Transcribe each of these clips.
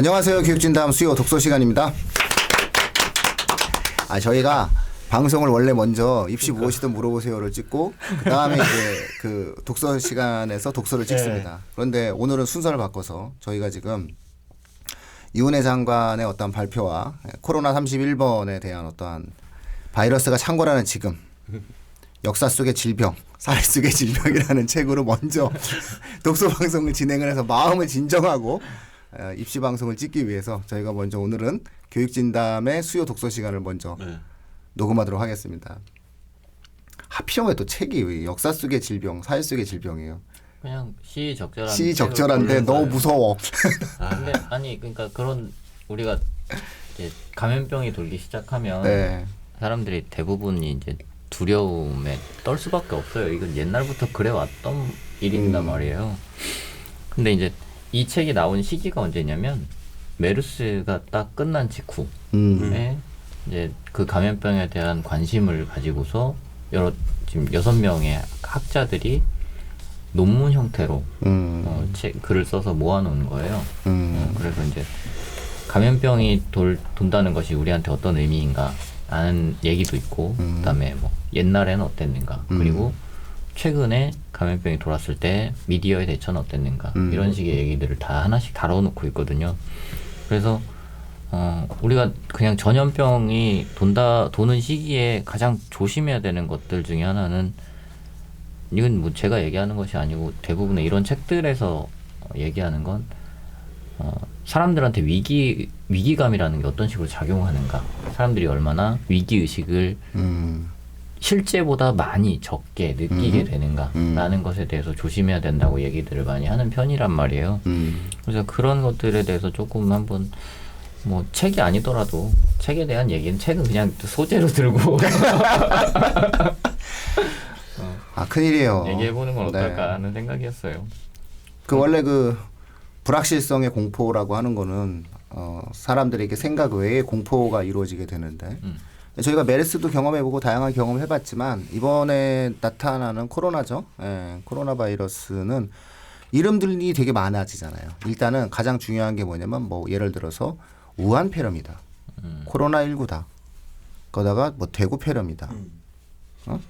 안녕하세요. 교육진담 수요 독서 시간입니다. 저희가 방송을 원래 먼저 입시 무엇이든 물어보세요를 찍고 그 다음에 이제 그 독서 시간에서 독서를 찍습니다. 그런데 오늘은 순서를 바꿔서 저희가 지금 이은혜 장관의 어떤 발표와 코로나 31번에 대한 어떠한 바이러스가 창궐하는 지금 역사 속의 질병, 사회 속의 질병이라는 책으로 먼저 독서 방송을 진행을 해서 마음을 진정하고 입시 방송을 찍기 위해서 저희가 먼저 오늘은 교육진담의 수요 독서 시간을 먼저 녹음하도록 하겠습니다. 하필이면 또 책이 역사 속의 질병, 사회 속의 질병이에요. 그냥 시적절한. 시적절한데 너무 무서워. 근데 아니 그러니까 그런 우리가 이제 감염병이 돌기 시작하면 네. 사람들이 대부분이 이제 두려움에 떨 수밖에 없어요. 이건 옛날부터 그래 왔던 일이란 말이에요. 근데 이제 이 책이 나온 시기가 언제냐면 메르스가 딱 끝난 직후에 이제 그 감염병에 대한 관심을 가지고서 지금 6명의 학자들이 논문 형태로 글을 써서 모아놓은 거예요. 그래서 이제 감염병이 돈다는 것이 우리한테 어떤 의미인가 하는 얘기도 있고, 그다음에 뭐 옛날에는 어땠는가, 그리고 최근에 감염병이 돌았을 때 미디어의 대처는 어땠는가, 이런 식의 얘기들을 다 하나씩 다뤄놓고 있거든요. 그래서 우리가 그냥 전염병이 도는 시기에 가장 조심해야 되는 것들 중에 하나는, 이건 뭐 제가 얘기하는 것이 아니고 대부분의 이런 책들에서 얘기하는 건 사람들한테 위기감이라는 게 어떤 식으로 작용하는가, 사람들이 얼마나 위기의식을 실제보다 많이 적게 느끼게 되는가라는 것에 대해서 조심해야 된다고 얘기들을 많이 하는 편이란 말이에요. 그래서 그런 것들에 대해서 조금 한번 뭐 책이 아니더라도 책에 대한 얘기는 책은 그냥 소재로 들고 큰일이에요. 얘기해보는 건 어떨까 하는 생각이었어요. 그 원래 그 불확실성의 공포라고 하는 거는 사람들에게 생각 외에 공포가 이루어지게 되는데 저희가 메르스도 경험해보고 다양한 경험을 해봤지만 이번에 나타나는 코로나죠. 코로나 바이러스는 이름들이 되게 많아지잖아요. 일단은 가장 중요한 게 뭐냐면 뭐 예를 들어서 우한 폐렴이다. 코로나19다. 거다가 뭐 대구 폐렴이다.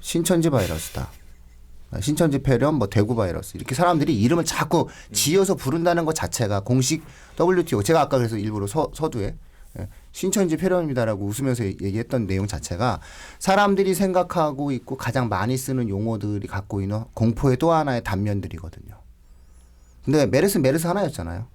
신천지 바이러스다. 신천지 폐렴, 뭐 대구 바이러스, 이렇게 사람들이 이름을 자꾸 지어서 부른다는 것 자체가 공식 WTO, 제가 아까 그래서 일부러 서두에 신천지 폐렴입니다라고 웃으면서 얘기했던 내용 자체가 사람들이 생각하고 있고 가장 많이 쓰는 용어들이 갖고 있는 공포의 또 하나의 단면들이거든요. 근데 메르스는 메르스 하나였잖아요.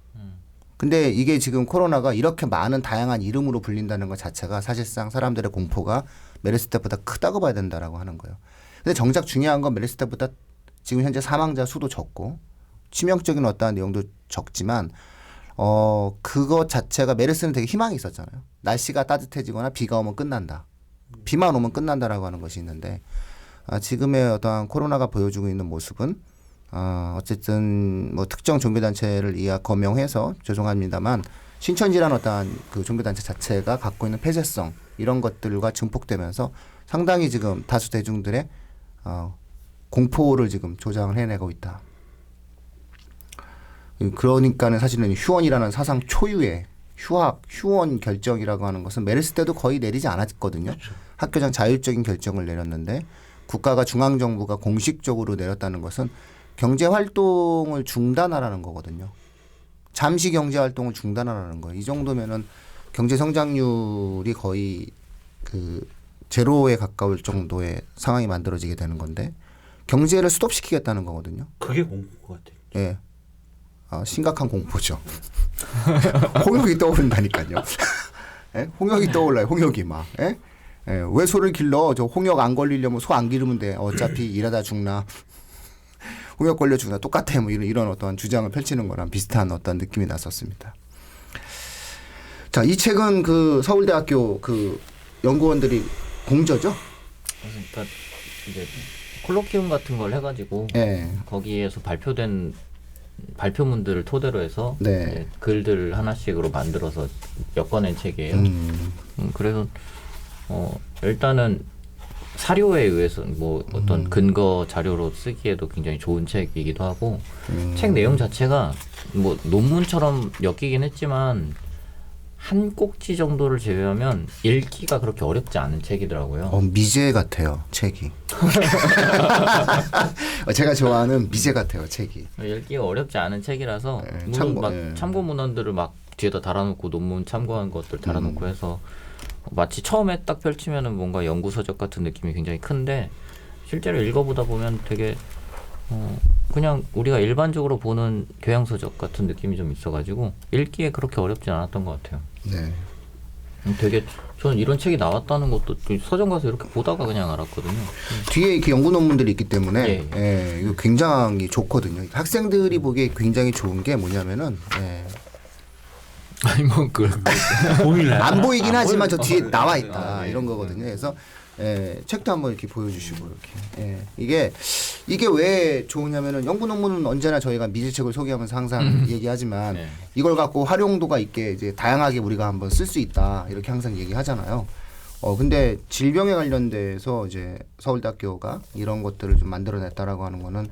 근데 이게 지금 코로나가 이렇게 많은 다양한 이름으로 불린다는 것 자체가 사실상 사람들의 공포가 메르스 때보다 크다고 봐야 된다라고 하는 거예요. 근데 정작 중요한 건 메르스 때보다 지금 현재 사망자 수도 적고 치명적인 어떠한 내용도 적지만 그것 자체가 메르스는 되게 희망이 있었잖아요. 날씨가 따뜻해지거나 비가 오면 끝난다. 비만 오면 끝난다라고 하는 것이 있는데 지금의 어떠한 코로나가 보여주고 있는 모습은 어쨌든 뭐 특정 종교단체를 거명해서 죄송합니다만 신천지라는 어떠한 그 종교단체 자체가 갖고 있는 폐쇄성 이런 것들과 증폭되면서 상당히 지금 다수 대중들의 공포를 지금 조장을 해내고 있다. 그러니까는 사실은 휴원이라는 사상 초유의 휴원 결정이라고 하는 것은 메르스 때도 거의 내리지 않았거든요. 그렇죠. 학교장 자율적인 결정을 내렸는데 국가가 중앙정부가 공식적으로 내렸다는 것은 경제활동을 중단하라는 거거든요. 잠시 경제활동을 중단하라는 거예요. 이 정도면은 경제성장률이 거의 그 제로에 가까울 정도의 상황이 만들어지게 되는 건데 경제를 스톱시키겠다는 거거든요. 그게 공포인 것 같아요. 예. 심각한 공포죠. 홍역이 떠오른다니까요. 예? 홍역이 떠올라요. 홍역이 막. 예? 예. 왜 소를 길러? 저 홍역 안 걸리려면 소 안 기르면 돼. 어차피 일하다 죽나. 홍역 걸려 죽나. 똑같아. 뭐 이런 어떤 주장을 펼치는 거랑 비슷한 어떤 느낌이 났었습니다. 자, 이 책은 그 서울대학교 그 연구원들이 공저죠? 그러니까 이제 콜로키움 같은 걸 해가지고 거기에서 발표된 발표문들을 토대로 해서 글들 하나씩으로 만들어서 엮어낸 책이에요. 그래서 일단은 사료에 의해서 뭐 어떤 근거 자료로 쓰기에도 굉장히 좋은 책이기도 하고 책 내용 자체가 뭐 논문처럼 엮이긴 했지만 한 꼭지 정도를 제외하면 읽기가 그렇게 어렵지 않은 책이더라고요. 미제 같아요 책이. 제가 좋아하는 미제 같아요 책이. 읽기가 어렵지 않은 책이라서 네, 물론 막 네. 참고 문헌들을 막 뒤에다 달아놓고 논문 참고한 것들 달아놓고 해서 마치 처음에 딱 펼치면은 뭔가 연구서적 같은 느낌이 굉장히 큰데 실제로 읽어보다 보면 되게 그냥 우리가 일반적으로 보는 교양서적 같은 느낌이 좀 있어가지고 읽기에 그렇게 어렵진 않았던 것 같아요. 네. 되게 저는 이런 책이 나왔다는 것도 서점 가서 이렇게 보다가 그냥 알았거든요. 뒤에 이렇게 연구 논문들이 있기 때문에 예. 예, 이거 굉장히 좋거든요. 학생들이 보기에 굉장히 좋은 게 뭐냐면은 아니 뭐 보이나요? 안 보이긴 하지만 저 뒤에 나와 있다 이런 거거든요. 그래서 책도 한번 이렇게 보여주시고 이렇게 이게 왜 좋으냐면은 연구 논문은 언제나 저희가 미제책을 소개하면서 항상 얘기하지만 네. 이걸 갖고 활용도가 있게 이제 다양하게 우리가 한번 쓸 수 있다 이렇게 항상 얘기하잖아요. 근데 질병에 관련돼서 이제 서울대학교가 이런 것들을 좀 만들어냈다라고 하는 거는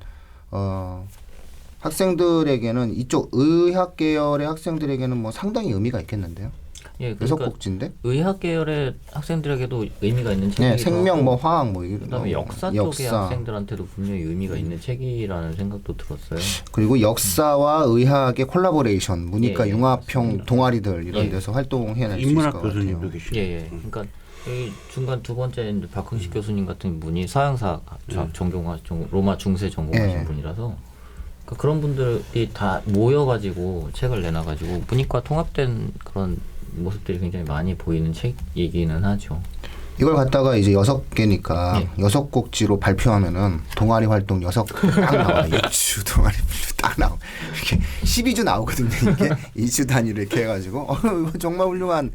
학생들에게는 이쪽 의학 계열의 학생들에게는 뭐 상당히 의미가 있겠는데요. 예, 그래서 그러니까 꼭지인데. 의학 계열의 학생들에게도 의미가 있는 책이기도 네, 생명 하고 뭐 화학 뭐 이런 그다음에 역사 쪽의 학생들한테도 분명히 의미가 있는 책이라는 생각도 들었어요. 그리고 역사와 의학의 콜라보레이션, 문이과 예, 융합형 맞습니다. 동아리들 이런 예. 데서 활동해낼 수 있을 인문학 것 교수님도 같아요. 계시고. 예. 그러니까 이 중간 두 번째 이제 박흥식 교수님 같은 분이 서양사 로마 중세 전공하신 예. 분이라서 그러니까 그런 분들이 다 모여가지고 책을 내놔가지고 문이과 통합된 그런 모습들이 굉장히 많이 보이는 책이기는 하죠. 이걸 갖다가 이제 6개니까 예. 6꼭지로 발표하면은 동아리 활동 6딱 나와요. 6주 동아리 딱 나와. 이렇게 12주 나오거든요. 이게 2주 단위로 이렇게 해가지고 이거 정말 훌륭한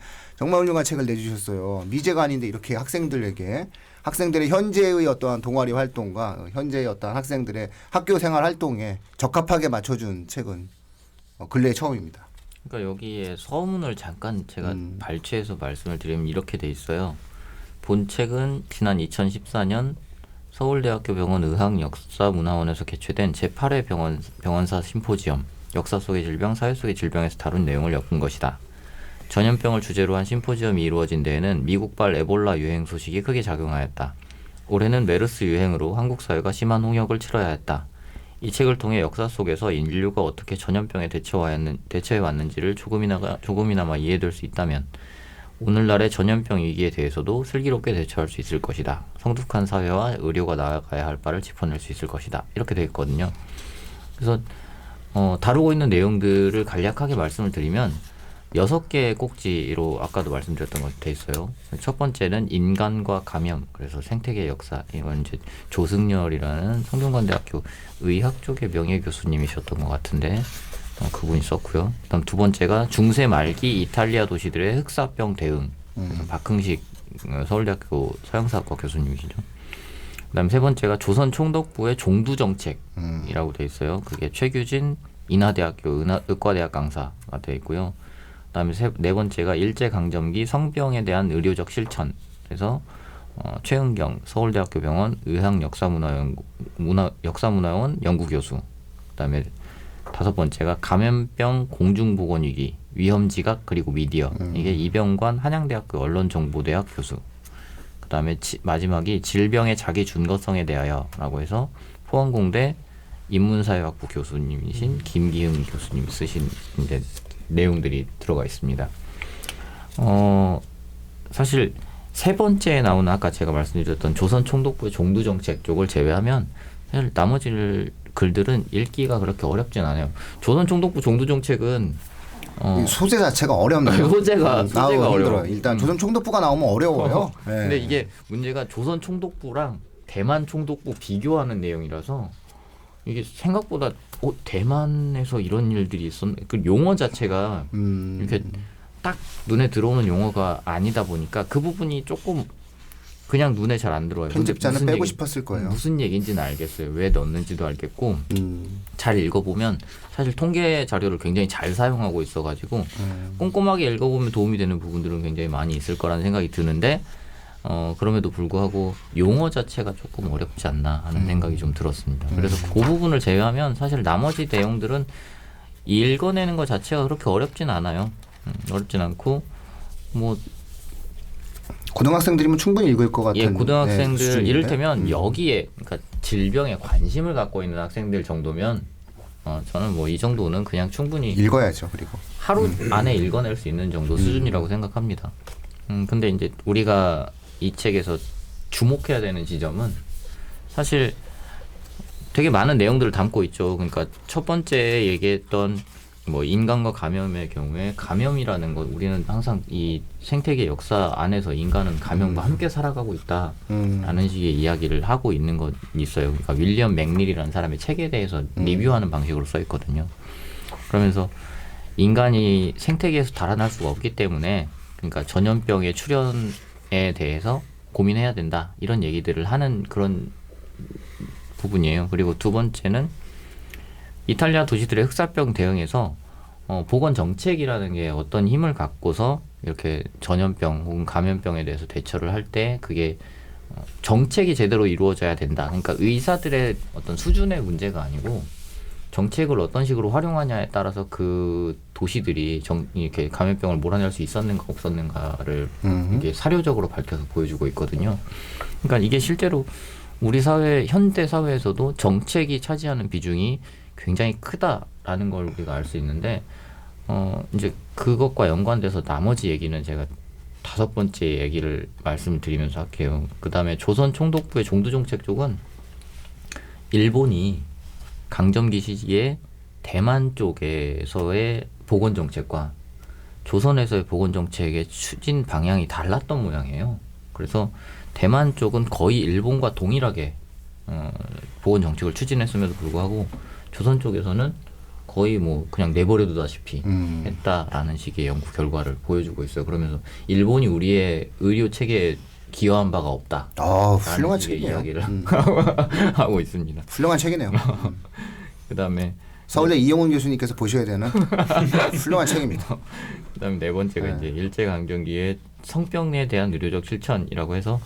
책을 내주셨어요. 미제가 아닌데 이렇게 학생들의 현재의 어떠한 동아리 활동과 현재의 어떠한 학생들의 학교 생활 활동에 적합하게 맞춰준 책은 근래에 처음입니다. 그러니까 여기에 서문을 잠깐 제가 발췌해서 말씀을 드리면 이렇게 돼 있어요. 본 책은 지난 2014년 서울대학교 병원 의학역사문화원에서 개최된 제8회 병원사 심포지엄 역사 속의 질병, 사회 속의 질병에서 다룬 내용을 엮은 것이다. 전염병을 주제로 한 심포지엄이 이루어진 데에는 미국발 에볼라 유행 소식이 크게 작용하였다. 올해는 메르스 유행으로 한국 사회가 심한 홍역을 치러야 했다. 이 책을 통해 역사 속에서 인류가 어떻게 전염병에 대처해왔는지를 조금이나마 이해될 수 있다면 오늘날의 전염병 위기에 대해서도 슬기롭게 대처할 수 있을 것이다. 성숙한 사회와 의료가 나아가야 할 바를 짚어낼 수 있을 것이다. 이렇게 되어 있거든요. 그래서 다루고 있는 내용들을 간략하게 말씀을 드리면 6개의 꼭지로 아까도 말씀드렸던 것이 돼 있어요. 첫 번째는 인간과 감염, 그래서 생태계 역사. 이건 이제 조승열이라는 성균관대학교 의학 쪽의 명예 교수님이셨던 것 같은데 그분이 썼고요. 그다음 두 번째가 중세 말기 이탈리아 도시들의 흑사병 대응. 그래서 박흥식 서울대학교 서양사학과 교수님이시죠. 그다음 세 번째가 조선 총독부의 종두 정책이라고 돼 있어요. 그게 최규진 인하대학교 의과대학 강사가 돼 있고요. 그다음에 네 번째가 일제강점기 성병에 대한 의료적 실천. 그래서 최은경 서울대학교 병원 역사문화원 연구교수. 그다음에 다섯 번째가 감염병 공중보건위기 위험지각 그리고 미디어. 이게 이병관 한양대학교 언론정보대학 교수. 그다음에 마지막이 질병의 자기 준거성에 대하여라고 해서 포항공대 인문사회학부 교수님이신 김기흥 교수님 쓰신 이제 내용들이 들어가 있습니다. 사실 세 번째에 나오는 아까 제가 말씀드렸던 조선 총독부의 종두 정책 쪽을 제외하면 사실 나머지 글들은 읽기가 그렇게 어렵진 않아요. 조선 총독부 종두 정책은 이 소재 자체가 어렵네요. 소재가 어려워요. 일단 조선 총독부가 나오면 어려워요. 네. 근데 이게 문제가 조선 총독부랑 대만 총독부 비교하는 내용이라서 이게 생각보다 대만에서 이런 일들이 있었네. 그 용어 자체가 이렇게 딱 눈에 들어오는 용어가 아니다 보니까 그 부분이 조금 그냥 눈에 잘 안 들어와요. 편집자는 빼고 싶었을 거예요. 무슨 얘기인지는 알겠어요. 왜 넣는지도 알겠고 잘 읽어보면 사실 통계 자료를 굉장히 잘 사용하고 있어가지고 꼼꼼하게 읽어보면 도움이 되는 부분들은 굉장히 많이 있을 거라는 생각이 드는데 그럼에도 불구하고 용어 자체가 조금 어렵지 않나 하는 생각이 좀 들었습니다. 그래서 그 부분을 제외하면 사실 나머지 내용들은 읽어내는 것 자체가 그렇게 어렵진 않아요. 어렵진 않고 뭐 고등학생들이면 충분히 읽을 것 같은. 예, 고등학생들 수준인데? 이를테면 여기에 그러니까 질병에 관심을 갖고 있는 학생들 정도면 저는 뭐 이 정도는 그냥 충분히 읽어야죠. 그리고 하루 안에 읽어낼 수 있는 정도 수준이라고 생각합니다. 근데 이제 우리가 이 책에서 주목해야 되는 지점은 사실 되게 많은 내용들을 담고 있죠. 그러니까 첫 번째 얘기했던 뭐 인간과 감염의 경우에 감염이라는 것 우리는 항상 이 생태계 역사 안에서 인간은 감염과 함께 살아가고 있다라는 식의 이야기를 하고 있는 것 있어요. 그러니까 윌리엄 맥닐이라는 사람의 책에 대해서 리뷰하는 방식으로 써 있거든요. 그러면서 인간이 생태계에서 달아날 수가 없기 때문에 그러니까 전염병의 출현에 대해서 고민해야 된다 이런 얘기들을 하는 그런 부분이에요. 그리고 두 번째는 이탈리아 도시들의 흑사병 대응에서 보건 정책이라는 게 어떤 힘을 갖고서 이렇게 전염병 혹은 감염병에 대해서 대처를 할 때 그게 정책이 제대로 이루어져야 된다. 그러니까 의사들의 어떤 수준의 문제가 아니고 정책을 어떤 식으로 활용하냐에 따라서 그 도시들이 이렇게 감염병을 몰아낼 수 있었는가 없었는가를 이게 사료적으로 밝혀서 보여주고 있거든요. 그러니까 이게 실제로 우리 사회 현대 사회에서도 정책이 차지하는 비중이 굉장히 크다라는 걸 우리가 알 수 있는데 이제 그것과 연관돼서 나머지 얘기는 제가 5번째 얘기를 말씀드리면서 할게요. 그다음에 조선 총독부의 종두정책 쪽은 일본이 강점기 시기에 대만 쪽에서의 보건 정책과 조선에서의 보건 정책의 추진 방향이 달랐던 모양이에요. 그래서 대만 쪽은 거의 일본과 동일하게 보건 정책을 추진했음에도 불구하고 조선 쪽에서는 거의 뭐 그냥 내버려두다시피 했다라는 식의 연구 결과를 보여주고 있어요. 그러면서 일본이 우리의 의료 체계에 기여한 바가 없다. 훌륭한 식의 책이네요. 이야기를 하고 있습니다. 훌륭한 책이네요. 그다음에 서울대 이용훈 교수님께서 보셔야 되는 훌륭한 책입니다. 그다음에 네 번째가 이제 일제강점기의 성병에 대한 의료적 실천이라고 해서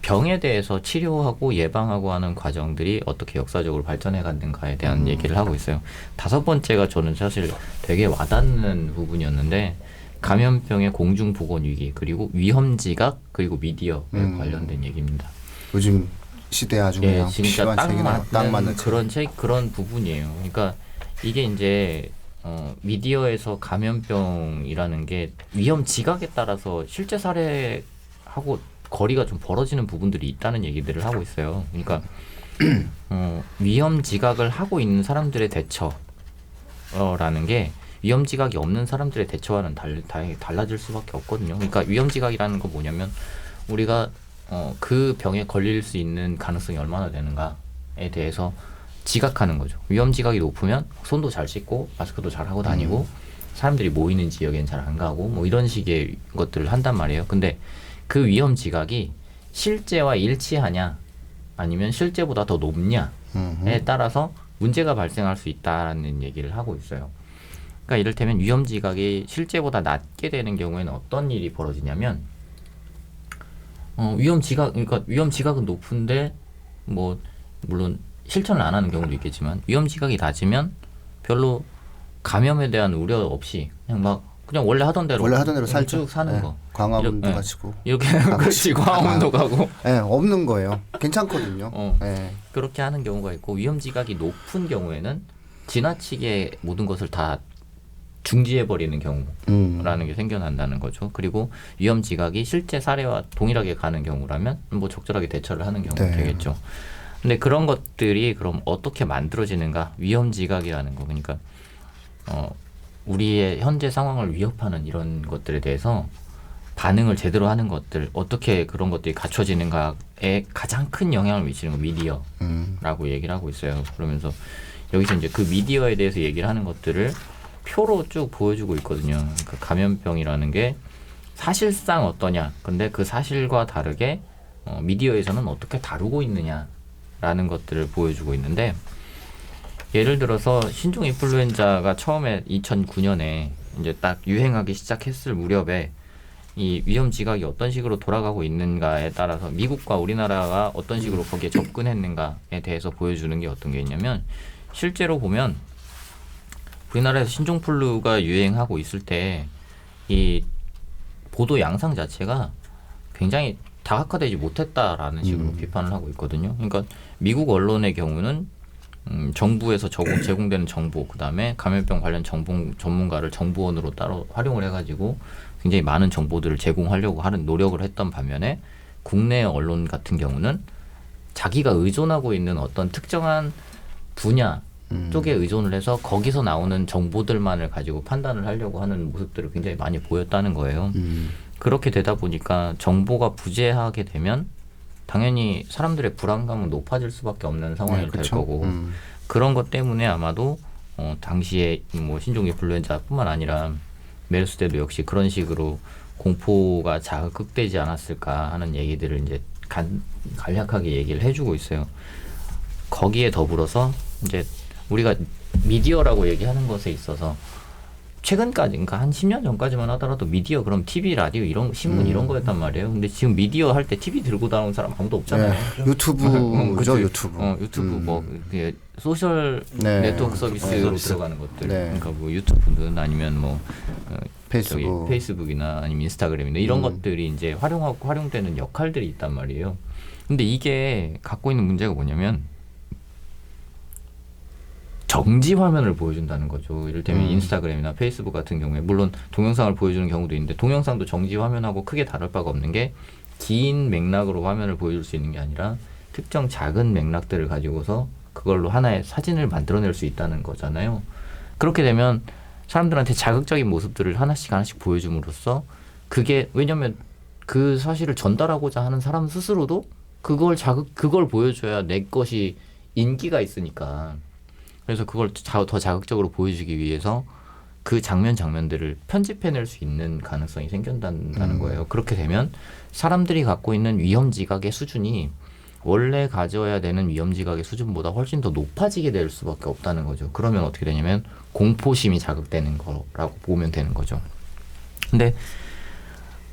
병에 대해서 치료하고 예방하고 하는 과정들이 어떻게 역사적으로 발전해 갔는가에 대한 얘기를 하고 있어요. 5번째가 저는 사실 되게 와닿는 부분이었는데 감염병의 공중보건 위기 그리고 위험지각 그리고 미디어에 관련된 얘기입니다. 요즘 시대에 아주 그냥 진짜 필요한 책이네요. 딱 맞는 그런 책 그런 부분이에요. 그러니까 이게 이제 미디어에서 감염병이라는 게 위험 지각에 따라서 실제 사례하고 거리가 좀 벌어지는 부분들이 있다는 얘기들을 하고 있어요. 그러니까 위험 지각을 하고 있는 사람들의 대처라는 게 위험 지각이 없는 사람들의 대처와는 달라질 수밖에 없거든요. 그러니까 위험 지각이라는 건 뭐냐면 우리가 그 병에 걸릴 수 있는 가능성이 얼마나 되는가에 대해서 지각하는 거죠. 위험 지각이 높으면 손도 잘 씻고 마스크도 잘 하고 다니고 사람들이 모이는 지역엔 잘 안 가고 뭐 이런 식의 것들을 한단 말이에요. 근데 그 위험 지각이 실제와 일치하냐 아니면 실제보다 더 높냐에 따라서 문제가 발생할 수 있다는 얘기를 하고 있어요. 그러니까 이를테면 위험 지각이 실제보다 낮게 되는 경우에는 어떤 일이 벌어지냐면 위험 지각은 높은데 뭐 물론 실천을 안 하는 경우도 있겠지만 위험 지각이 낮으면 별로 감염에 대한 우려 없이 그냥 원래 하던 대로 살죠. 쭉 사는 거. 광화문도 가시고 이렇게 그렇지 광화문도 가고 없는 거예요. 괜찮거든요. 그렇게 하는 경우가 있고 위험 지각이 높은 경우에는 지나치게 모든 것을 다 중지해버리는 경우라는 게 생겨난다는 거죠. 그리고 위험 지각이 실제 사례와 동일하게 가는 경우라면 뭐 적절하게 대처를 하는 경우가 되겠죠. 근데 그런 것들이 그럼 어떻게 만들어지는가? 위험 지각이라는 거. 그러니까 우리의 현재 상황을 위협하는 이런 것들에 대해서 반응을 제대로 하는 것들, 어떻게 그런 것들이 갖춰지는가에 가장 큰 영향을 미치는 거 미디어라고 얘기를 하고 있어요. 그러면서 여기서 이제 그 미디어에 대해서 얘기를 하는 것들을 표로 쭉 보여주고 있거든요. 그러니까 감염병이라는 게 사실상 어떠냐, 근데 그 사실과 다르게 미디어에서는 어떻게 다루고 있느냐라는 것들을 보여주고 있는데, 예를 들어서 신종 인플루엔자가 처음에 2009년에 이제 딱 유행하기 시작했을 무렵에 이 위험 지각이 어떤 식으로 돌아가고 있는가에 따라서 미국과 우리나라가 어떤 식으로 거기에 접근했는가에 대해서 보여주는 게 어떤 게 있냐면, 실제로 보면 우리나라에서 신종플루가 유행하고 있을 때 이 보도 양상 자체가 굉장히 다각화되지 못했다라는 식으로 비판을 하고 있거든요. 그러니까 미국 언론의 경우는 정부에서 제공되는 정보, 그다음에 감염병 관련 전문가를 정보원으로 따로 활용을 해가지고 굉장히 많은 정보들을 제공하려고 하는 노력을 했던 반면에 국내 언론 같은 경우는 자기가 의존하고 있는 어떤 특정한 분야 쪽에 의존을 해서 거기서 나오는 정보들만을 가지고 판단을 하려고 하는 모습들을 굉장히 많이 보였다는 거예요. 그렇게 되다 보니까 정보가 부재하게 되면 당연히 사람들의 불안감은 높아질 수밖에 없는 상황이 될 그렇죠. 거고 그런 것 때문에 아마도 당시에 뭐 신종 인플루엔자뿐만 아니라 메르스 때도 역시 그런 식으로 공포가 자극되지 않았을까 하는 얘기들을 이제 간략하게 얘기를 해주고 있어요. 거기에 더불어서 이제 우리가 미디어라고 얘기하는 것에 있어서 최근까지, 그러니까 한 10년 전까지만 하더라도 미디어 그럼 TV, 라디오 이런 신문 이런 거였단 말이에요. 근데 지금 미디어 할 때 TV 들고 다니는 사람 아무도 없잖아요. 네. 유튜브죠, 유튜브. 유튜브 뭐 소셜 네. 네트워크 서비스로 들어가는 것들. 네. 그러니까 뭐 유튜브든 아니면 뭐 페이스북. 페이스북이나 아니면 인스타그램이나 이런 것들이 이제 활용되는 역할들이 있단 말이에요. 근데 이게 갖고 있는 문제가 뭐냐면 정지 화면을 보여준다는 거죠. 이를테면 인스타그램이나 페이스북 같은 경우에 물론 동영상을 보여주는 경우도 있는데 동영상도 정지 화면하고 크게 다를 바가 없는 게 긴 맥락으로 화면을 보여줄 수 있는 게 아니라 특정 작은 맥락들을 가지고서 그걸로 하나의 사진을 만들어낼 수 있다는 거잖아요. 그렇게 되면 사람들한테 자극적인 모습들을 하나씩 보여줌으로써 그게 왜냐면 그 사실을 전달하고자 하는 사람 스스로도 그걸 보여줘야 내 것이 인기가 있으니까 그래서 그걸 더 자극적으로 보여주기 위해서 그 장면들을 편집해낼 수 있는 가능성이 생긴다는 거예요. 그렇게 되면 사람들이 갖고 있는 위험지각의 수준이 원래 가져야 되는 위험지각의 수준보다 훨씬 더 높아지게 될 수밖에 없다는 거죠. 그러면 어떻게 되냐면 공포심이 자극되는 거라고 보면 되는 거죠. 근데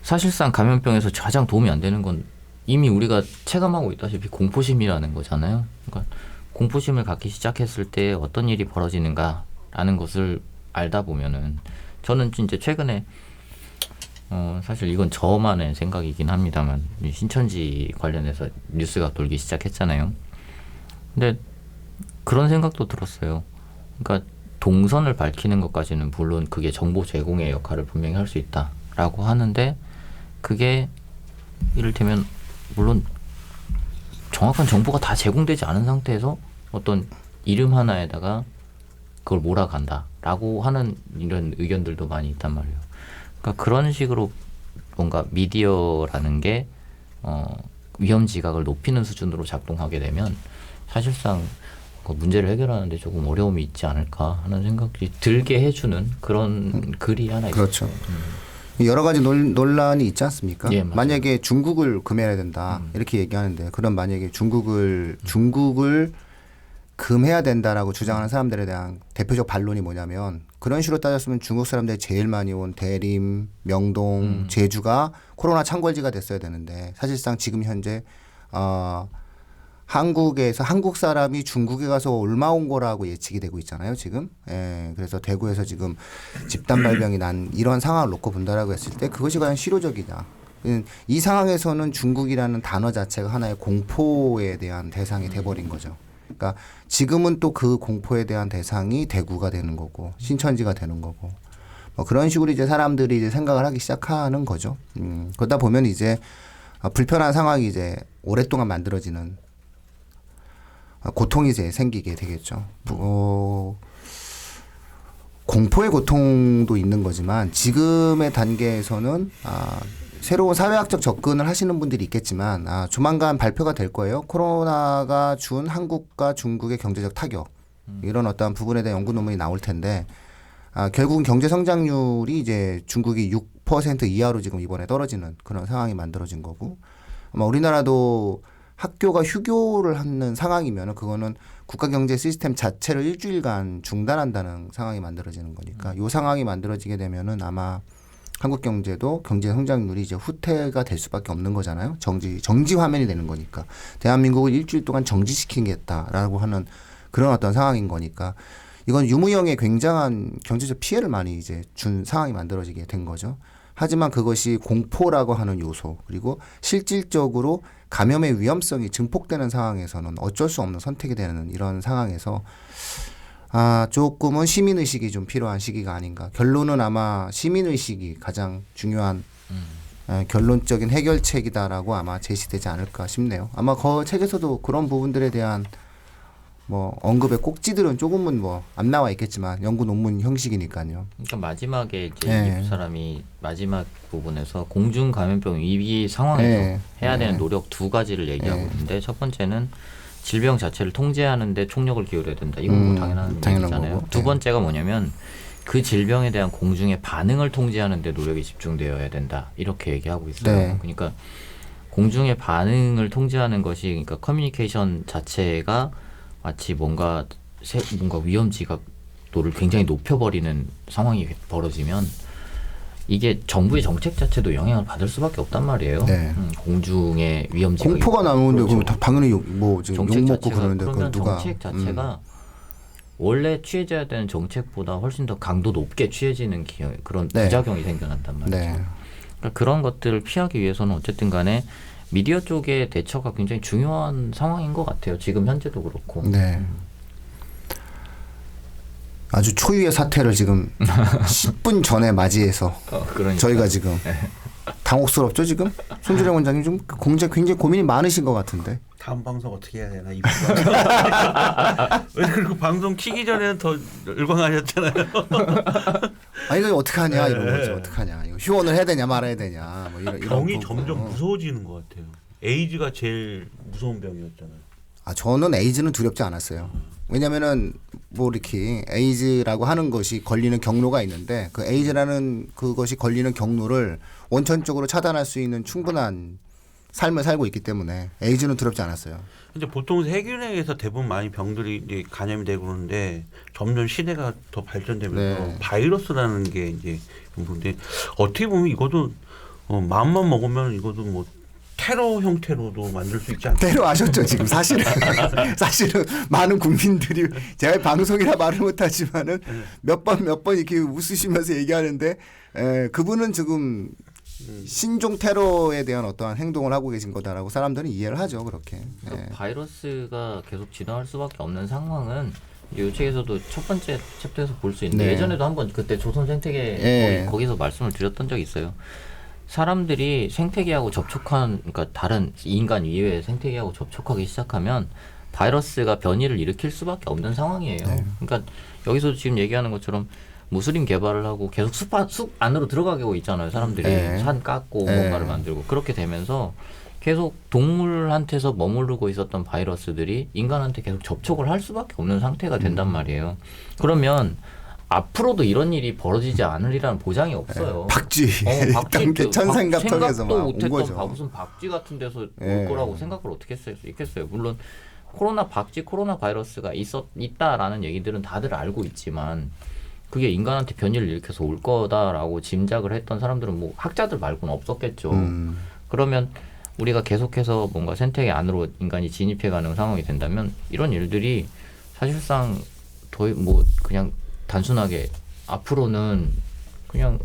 사실상 감염병에서 가장 도움이 안 되는 건 이미 우리가 체감하고 있다시피 공포심이라는 거잖아요. 그러니까 공포심을 갖기 시작했을 때 어떤 일이 벌어지는가라는 것을 알다 보면은 저는 진짜 최근에 사실 이건 저만의 생각이긴 합니다만 신천지 관련해서 뉴스가 돌기 시작했잖아요. 근데 그런 생각도 들었어요. 그러니까 동선을 밝히는 것까지는 물론 그게 정보 제공의 역할을 분명히 할 수 있다라고 하는데 그게 이를테면 물론 정확한 정보가 다 제공되지 않은 상태에서 어떤 이름 하나에다가 그걸 몰아간다라고 하는 이런 의견들도 많이 있단 말이에요. 그러니까 그런 식으로 뭔가 미디어라는 게 위험 지각을 높이는 수준으로 작동하게 되면 사실상 그 문제를 해결하는데 조금 어려움이 있지 않을까 하는 생각이 들게 해주는 그런 글이 하나 있어요. 그렇죠. 여러 가지 논란이 있지 않습니까? 예, 맞아요. 만약에 중국을 금해야 된다 이렇게 얘기하는데 그럼 만약에 중국을 금해야 된다라고 주장하는 사람들에 대한 대표적 반론이 뭐냐면 그런 식으로 따졌으면 중국 사람들이 제일 많이 온 대림, 명동, 제주가 코로나 창궐지가 됐어야 되는데 사실상 지금 현재 한국에서 한국 사람이 중국에 가서 얼마 온 거라고 예측이 되고 있잖아요, 지금. 예, 그래서 대구에서 지금 집단 발병이 난 이런 상황을 놓고 본다라고 했을 때 그것이 과연 실효적이냐. 이 상황에서는 중국이라는 단어 자체가 하나의 공포에 대한 대상이 돼버린 거죠. 그러니까 지금은 또 그 공포에 대한 대상이 대구가 되는 거고 신천지가 되는 거고 뭐 그런 식으로 이제 사람들이 이제 생각을 하기 시작하는 거죠. 그러다 보면 이제 불편한 상황이 이제 오랫동안 만들어지는 고통이 이제 생기게 되겠죠. 공포의 고통도 있는 거지만 지금의 단계에서는 새로운 사회학적 접근을 하시는 분들이 있겠지만 조만간 발표가 될 거예요. 코로나가 준 한국과 중국의 경제적 타격 이런 어떠한 부분에 대한 연구 논문이 나올 텐데 결국은 경제 성장률이 이제 중국이 6% 이하로 지금 이번에 떨어지는 그런 상황이 만들어진 거고 아마 우리나라도 학교가 휴교를 하는 상황이면 그거는 국가 경제 시스템 자체를 일주일간 중단한다는 상황이 만들어지는 거니까 이 상황이 만들어지게 되면은 아마 한국 경제도 경제 성장률이 이제 후퇴가 될 수밖에 없는 거잖아요. 정지 화면이 되는 거니까. 대한민국을 일주일 동안 정지시키겠다라고 하는 그런 어떤 상황인 거니까 이건 유무형의 굉장한 경제적 피해를 많이 이제 준 상황이 만들어지게 된 거죠. 하지만 그것이 공포라고 하는 요소 그리고 실질적으로 감염의 위험성이 증폭되는 상황에서는 어쩔 수 없는 선택이 되는 이런 상황에서 조금은 시민의식이 좀 필요한 시기가 아닌가. 결론은 아마 시민의식이 가장 중요한 결론적인 해결책이다라고 아마 제시되지 않을까 싶네요. 아마 그 책에서도 그런 부분들에 대한 뭐 언급의 꼭지들은 조금은 뭐 안 나와 있겠지만 연구 논문 형식이니까요. 그러니까 마지막에 이제 이 사람이 마지막 부분에서 공중 감염병 위기 상황에서 해야 되는 노력 두 가지를 얘기하고 있는데 첫 번째는 질병 자체를 통제하는데 총력을 기울여야 된다. 이건 뭐 당연한 얘기잖아요. 거고. 두 번째가 뭐냐면 그 질병에 대한 공중의 반응을 통제하는 데 노력이 집중되어야 된다. 이렇게 얘기하고 있어요. 네. 그러니까 공중의 반응을 통제하는 것이 그러니까 커뮤니케이션 자체가 마치 뭔가 위험지각도를 굉장히 높여버리는 상황이 벌어지면 이게 정부의 정책 자체도 영향을 받을 수밖에 없단 말이에요. 네. 공중의 위험지각 공포가 나오는데 그럼 당연히 뭐 지금 욕 먹고 그러는데 그건 그러면 누가 정책 자체가 원래 취해져야 되는 정책보다 훨씬 더 강도 높게 취해지는 그런 네. 부작용이 생겨난단 말이죠. 네. 그러니까 그런 것들을 피하기 위해서는 어쨌든 간에 미디어 쪽의 대처가 굉장히 중요한 상황인 것 같아요. 지금 현재도 그렇고. 네. 아주 초유의 사태를 지금 10분 전에 맞이해서 그러니까. 저희가 지금 당혹스럽죠 지금? 손주령 원장님 좀 굉장히 고민이 많으신 것 같은데. 다음 방송 어떻게 해야 되나 이번 왜 그리고 방송 키기 전에는 더 열광하셨잖아요. 이거 어떻게 하냐 이런 거죠. 어떻게 하냐. 이거 휴원을 해야 되냐 말아야 되냐. 뭐 이런 병이 부분. 점점 무서워지는 것 같아요. 에이즈가 제일 무서운 병이었잖아요. 저는 에이즈는 두렵지 않았어요. 왜냐면은 뭐 이렇게 에이즈라고 하는 것이 걸리는 경로가 있는데 그 에이즈라는 그것이 걸리는 경로를 원천적으로 차단할 수 있는 충분한 삶을 살고 있기 때문에 에이즈는 두렵지 않았어요. 근데 보통 세균에서 대부분 많이 병들이 이제 감염이 되고 그러는데 점점 시대가 더 발전되면서 네. 바이러스라는 게 이제 근데 어떻게 보면 이것도 마음만 먹으면 이것도 뭐 테러 형태로도 만들 수 있지 않나요? 때로 아셨죠 지금 사실은 많은 국민들이 제가 방송이라 말을 못하지만은 몇 번 이렇게 웃으시면서 얘기하는데 그분은 지금 신종 테러에 대한 어떠한 행동을 하고 계신 거다라고 사람들은 이해를 하죠 그렇게. 그러니까 바이러스가 계속 진화할 수밖에 없는 상황은 이제 이 책에서도 첫 번째 챕터에서 볼 수 있는데 네. 예전에도 한번 그때 조선 생태계 거기서 말씀을 드렸던 적이 있어요. 사람들이 생태계하고 그러니까 다른 인간 이외의 생태계하고 접촉하기 시작하면 바이러스가 변이를 일으킬 수밖에 없는 상황이에요. 그러니까 여기서 지금 얘기하는 것처럼 무스림 개발을 하고 계속 숲 안으로 들어가고 있잖아요. 사람들이 산 깎고 뭔가를 만들고 그렇게 되면서 계속 동물한테서 머무르고 있었던 바이러스들이 인간한테 계속 접촉을 할 수밖에 없는 상태가 된단 말이에요. 그러면 앞으로도 이런 일이 벌어지지 않으리라는 보장이 없어요. 박쥐 천생각턱에서 생각도 온 못했던 거죠. 무슨 박쥐 같은 데서 올 거라고 생각을 어떻게 했을 수 있겠어요. 물론 코로나 바이러스가 있다라는 얘기들은 다들 알고 있지만 그게 인간한테 변이를 일으켜서 올 거다라고 짐작을 했던 사람들은 뭐 학자들 말고는 없었겠죠. 그러면 우리가 계속해서 뭔가 생태계 안으로 인간이 진입해가는 상황이 된다면 이런 일들이 사실상 뭐 그냥 단순하게 앞으로는 그냥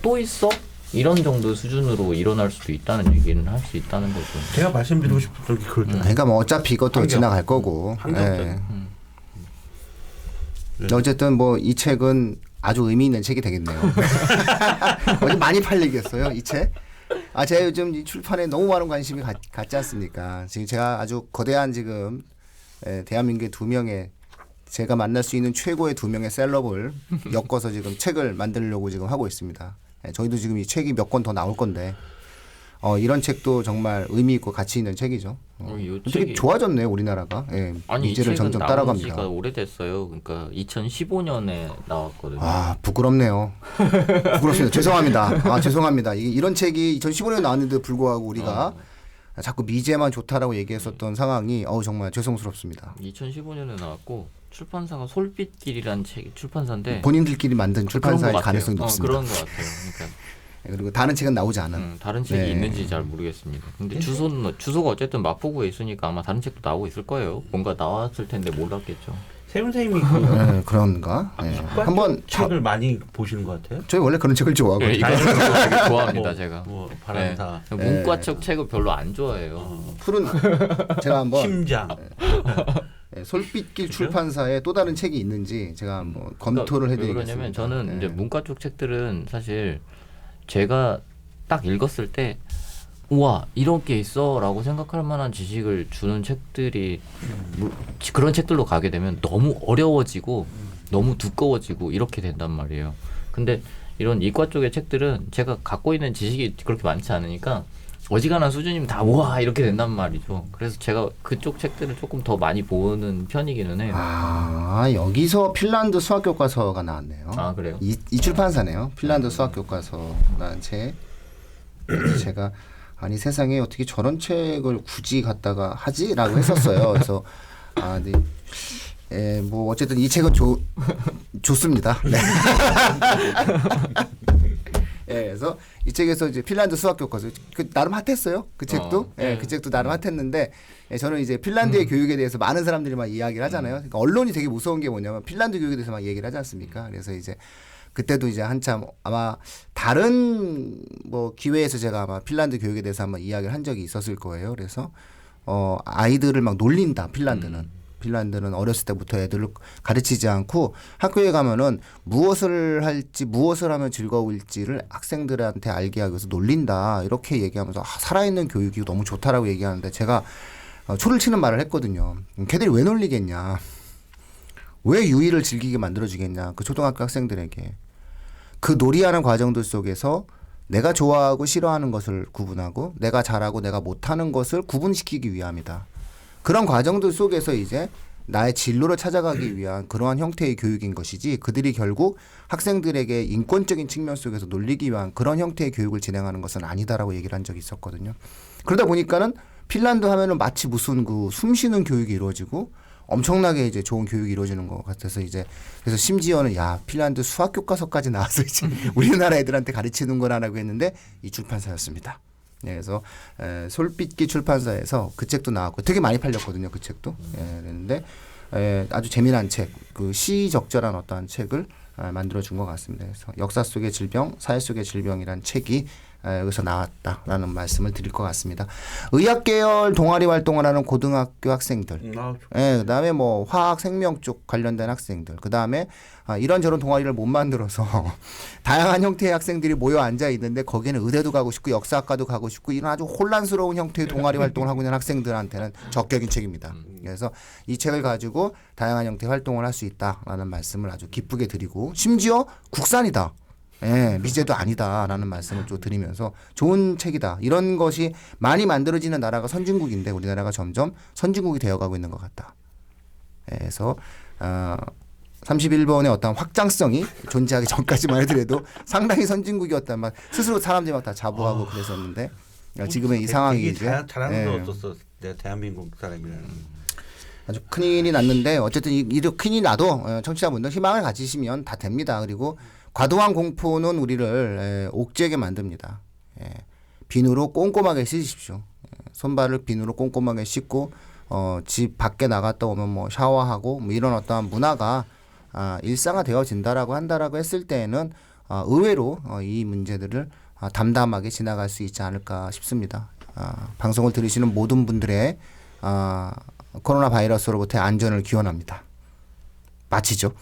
또 있어? 이런 정도 수준으로 일어날 수도 있다는 얘기는 할 수 있다는 거죠. 제가 말씀드리고 싶었던 게 그렇죠. 그러니까 뭐 어차피 이것도 지나갈 거고. 어쨌든 뭐 이 책은 아주 의미 있는 책이 되겠네요. 어제 많이 팔리겠어요 이 책. 제가 요즘 이 출판에 너무 많은 관심이 갖지 않습니까? 지금 제가 아주 거대한 지금 대한민국의 2명의 제가 만날 수 있는 최고의 2명의 셀럽을 엮어서 지금 책을 만들려고 지금 하고 있습니다. 저희도 지금 이 책이 몇 권 더 나올 건데 이런 책도 정말 의미 있고 가치 있는 책이죠. 되게 좋아졌네요 우리나라가. 아니 이제를 이 책은 점점 나온 따라갑니다. 지가 오래됐어요. 그러니까 2015년에 나왔거든요. 부끄럽네요. 부끄럽습니다. 죄송합니다. 죄송합니다. 이런 책이 2015년에 나왔는데 불구하고 우리가 자꾸 미제만 좋다라고 얘기했었던 상황이 정말 죄송스럽습니다. 2015년에 나왔고 출판사가 솔빛길이라는 출판사인데 본인들끼리 만든 출판사일 가능성이 높습니다. 그런 것 같아요. 그러니까 그리고 다른 책은 나오지 않은. 다른 책이 있는지 잘 모르겠습니다. 근데 주소가 어쨌든 마포구에 있으니까 아마 다른 책도 나오고 있을 거예요. 뭔가 나왔을 텐데 몰랐겠죠. 세훈 선생님이 그 네, 그런가? 네. 한번 책을 많이 보시는 것 같아요. 저희 원래 그런 책을 좋아하거든요. 네, 이거는 되게 좋아합니다 뭐, 제가. 뭐 바람사, 네. 문과쪽 책을 별로 안 좋아해요. 푸른 제가 한번 심장. 네, 솔빛길 출판사에 또 다른 책이 있는지 제가 한번 검토를 왜 해드리겠습니다. 그러냐면 저는 네. 이제 문과 쪽 책들은 사실 제가 딱 읽었을 때 우와 이런 게 있어라고 생각할 만한 지식을 주는 책들이 그런 책들로 가게 되면 너무 어려워지고 너무 두꺼워지고 이렇게 된단 말이에요. 근데 이런 이과 쪽의 책들은 제가 갖고 있는 지식이 그렇게 많지 않으니까 어지간한 수준이면 다 우와 이렇게 된단 말이죠. 그래서 제가 그쪽 책들을 조금 더 많이 보는 편이기는 해요. 아 여기서 핀란드 수학 교과서가 나왔네요. 아, 그래요? 이 출판사네요. 핀란드 수학 교과서라는 책. 그래서 제가 아니 세상에 어떻게 저런 책을 굳이 갖다가 하지라고 했었어요. 그래서 네. 뭐 어쨌든 이 책은 좋습니다. 네. 그래서 이 책에서 이제 핀란드 수학 교과서 그 나름 핫했어요. 그 책도. 그 책도 나름 핫했는데 저는 이제 핀란드의 교육에 대해서 많은 사람들이 막 이야기를 하잖아요. 그러니까 언론이 되게 무서운 게 뭐냐면 핀란드 교육에 대해서 막 얘기를 하지 않습니까? 그래서 이제 그때도 이제 한참 아마 다른 뭐 기회에서 제가 아마 핀란드 교육에 대해서 한번 이야기를 한 적이 있었을 거예요. 그래서 아이들을 막 놀린다. 핀란드는 어렸을 때부터 애들을 가르치지 않고 학교에 가면은 무엇을 할지 무엇을 하면 즐거울지를 학생들한테 알게 하기 위해서 놀린다. 이렇게 얘기하면서 살아있는 교육이 너무 좋다라고 얘기하는데 제가 초를 치는 말을 했거든요. 걔들이 왜 놀리겠냐. 왜 유희를 즐기게 만들어주겠냐. 그 초등학교 학생들에게. 그 놀이하는 과정들 속에서 내가 좋아하고 싫어하는 것을 구분하고 내가 잘하고 내가 못하는 것을 구분시키기 위함이다. 그런 과정들 속에서 이제 나의 진로를 찾아가기 위한 그러한 형태의 교육인 것이지 그들이 결국 학생들에게 인권적인 측면 속에서 놀리기 위한 그런 형태의 교육을 진행하는 것은 아니다라고 얘기를 한 적이 있었거든요. 그러다 보니까는 핀란드 하면은 마치 무슨 그 숨쉬는 교육이 이루어지고 엄청나게 이제 좋은 교육이 이루어지는 것 같아서 이제 그래서 심지어는 야 핀란드 수학 교과서까지 나와서 이제 우리나라 애들한테 가르치는구나라고 했는데 이 출판사였습니다. 네, 그래서 솔빛길 출판사에서 그 책도 나왔고 되게 많이 팔렸거든요. 그 책도. 그랬는데 아주 재미난 책, 그 시적절한 어떠한 책을 만들어 준 것 같습니다. 그래서 역사 속의 질병, 사회 속의 질병이란 책이 여기서 나왔다라는 말씀을 드릴 것 같습니다. 의학 계열 동아리 활동을 하는 고등학교 학생들, 그다음에 뭐 화학 생명 쪽 관련된 학생들, 그다음에 이런저런 동아리를 못 만들어서 다양한 형태의 학생들이 모여 앉아 있는데 거기에는 의대도 가고 싶고 역사학과도 가고 싶고 이런 아주 혼란스러운 형태의 동아리 활동을 하고 있는 학생들한테는 적격인 책입니다. 그래서 이 책을 가지고 다양한 형태의 활동을 할 수 있다라는 말씀을 아주 기쁘게 드리고 심지어 국산이다. 미제도 아니다라는 말씀을 좀 드리면서 좋은 책이다. 이런 것이 많이 만들어지는 나라가 선진국인데 우리나라가 점점 선진국이 되어가고 있는 것 같다. 그래서 31번의 어떤 확장성이 존재하기 전까지만 해도 상당히 선진국이었단 말. 스스로 사람들이 막 다 자부하고 그랬었는데 지금의 이 상황이 이제 잘하는 거 없었어. 내가 대한민국 사람이라는. 아주 큰일이 났는데 어쨌든 이렇게 큰일이 나도 청취자분들 희망을 가지시면 다 됩니다. 그리고 과도한 공포는 우리를 옥죄게 만듭니다. 비누로 꼼꼼하게 씻으십시오. 손발을 비누로 꼼꼼하게 씻고 집 밖에 나갔다 오면 뭐 샤워하고 뭐 이런 어떠한 문화가 일상화되어진다라고 한다라고 했을 때에는 의외로 이 문제들을 담담하게 지나갈 수 있지 않을까 싶습니다. 방송을 들으시는 모든 분들의 코로나 바이러스로부터의 안전을 기원합니다. 마치죠.